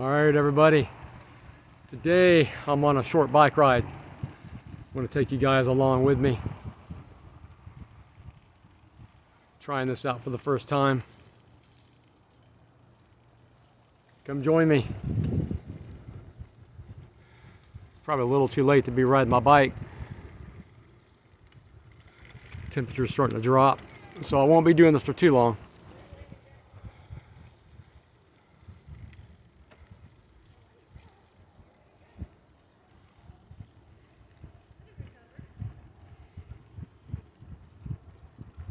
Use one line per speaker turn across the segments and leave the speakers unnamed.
All right, everybody. Today I'm on a short bike ride. I'm going to take you guys along with me. Trying this out for the first time. Come join me. It's probably a little too late to be riding my bike. Temperature's starting to drop, so I won't be doing this for too long.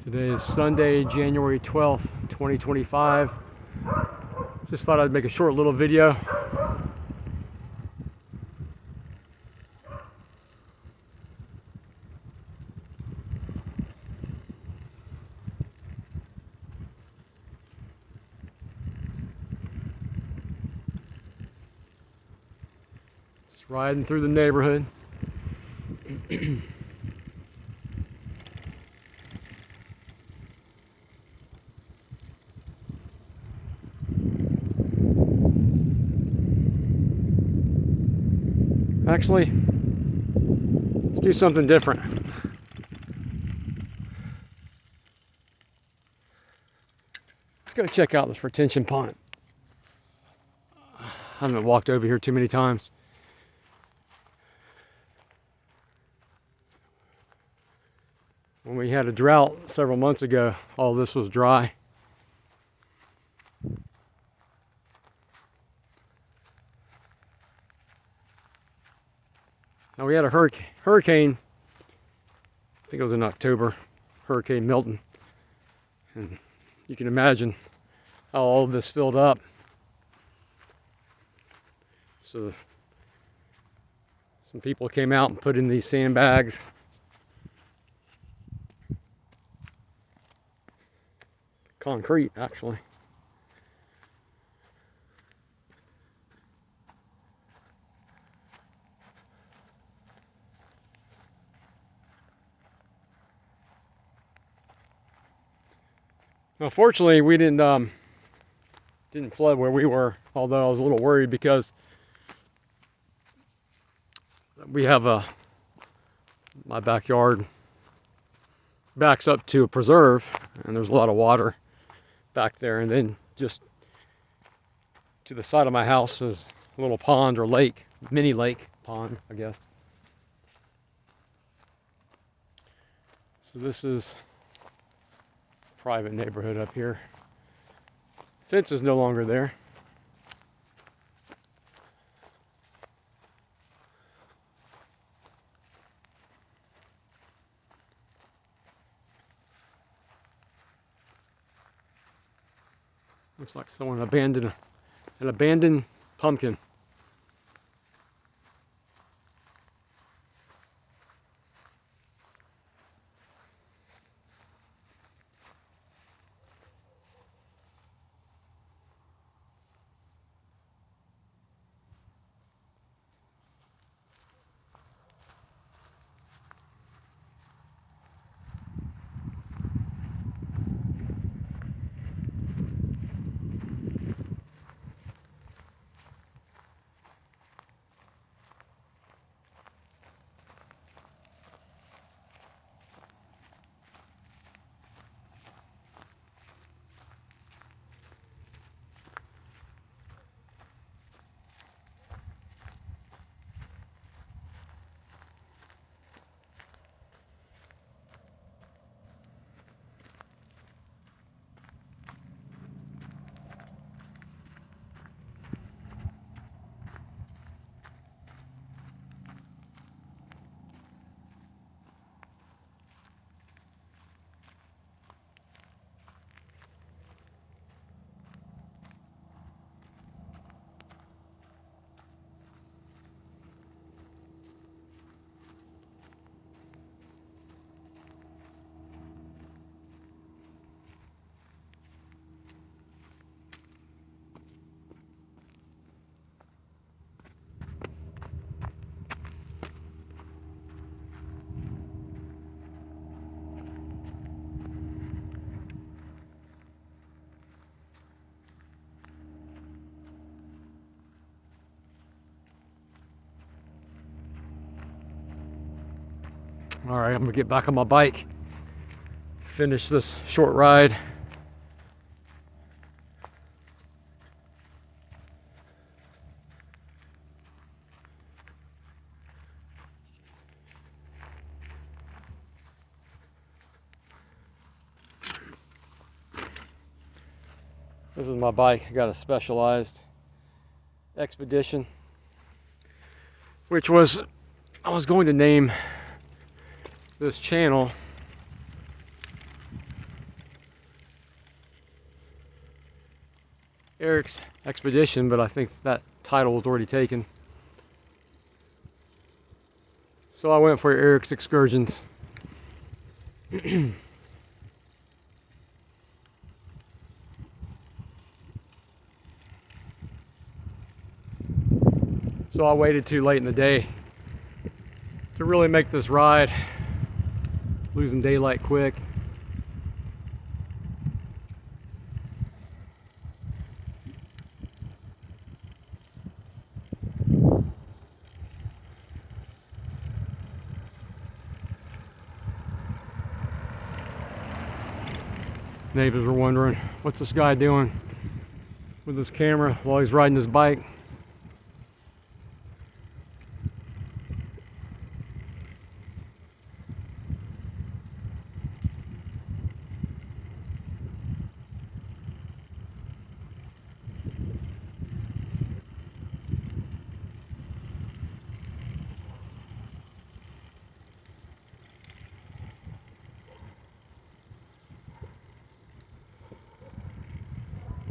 Today is Sunday, January 12th, 2025. Just thought I'd make a short little video. Just riding through the neighborhood. Actually, let's do something different. Let's go check out this retention pond. I haven't walked over here too many times. When we had a drought several months ago, all this was dry. Now we had a hurricane, I think it was in October, Hurricane Milton. And you can imagine how all of this filled up. So some people came out and put in these sandbags. Concrete, actually. Now, fortunately, we didn't flood where we were, although I was a little worried because we have my backyard backs up to a preserve, and there's a lot of water back there, and then just to the side of my house is a little pond or lake, mini lake pond, I guess. So this is private neighborhood up here. Fence is no longer there. Looks like someone abandoned an abandoned pumpkin. All right, I'm gonna get back on my bike, finish this short ride. This is my bike. I got a Specialized Expedition, which was, I was going to name this channel Eric's Expedition, but I think that title was already taken. So I went for Eric's Excursions. So I waited too late in the day to really make this ride, losing daylight quick. Neighbors were wondering, what's this guy doing with his camera while he's riding his bike?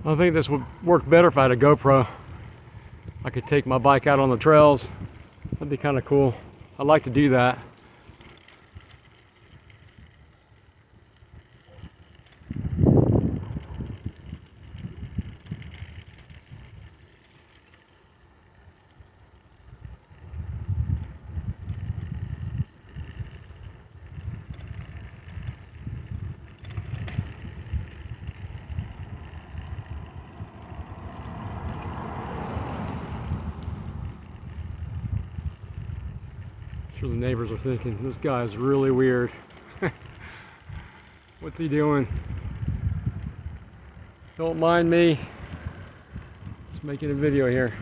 I think this would work better if I had a GoPro. I could take my bike out on the trails. That'd be kind of cool. I'd like to do that. Sure, the neighbors are thinking, this guy's really weird. What's he doing? Don't mind me. Just making a video here.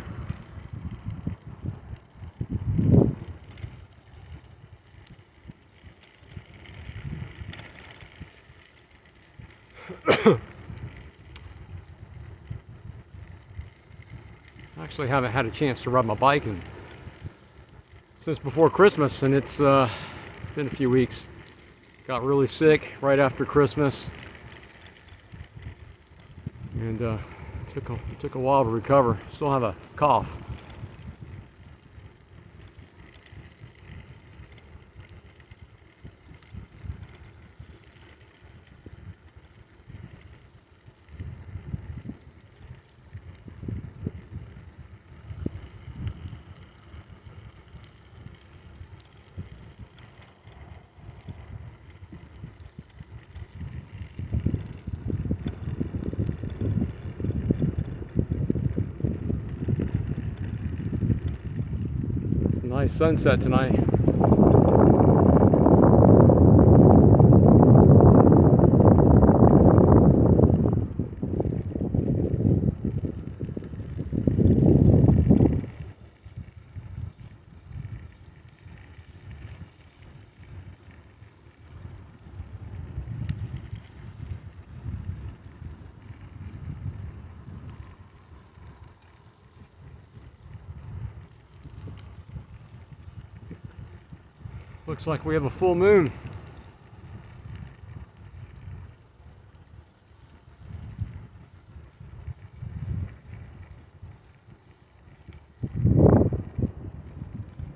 Actually haven't had a chance to ride my bike since before Christmas, and it's been a few weeks. Got really sick right after Christmas, and took a while to recover. Still have a cough. Nice sunset tonight. Looks like we have a full moon.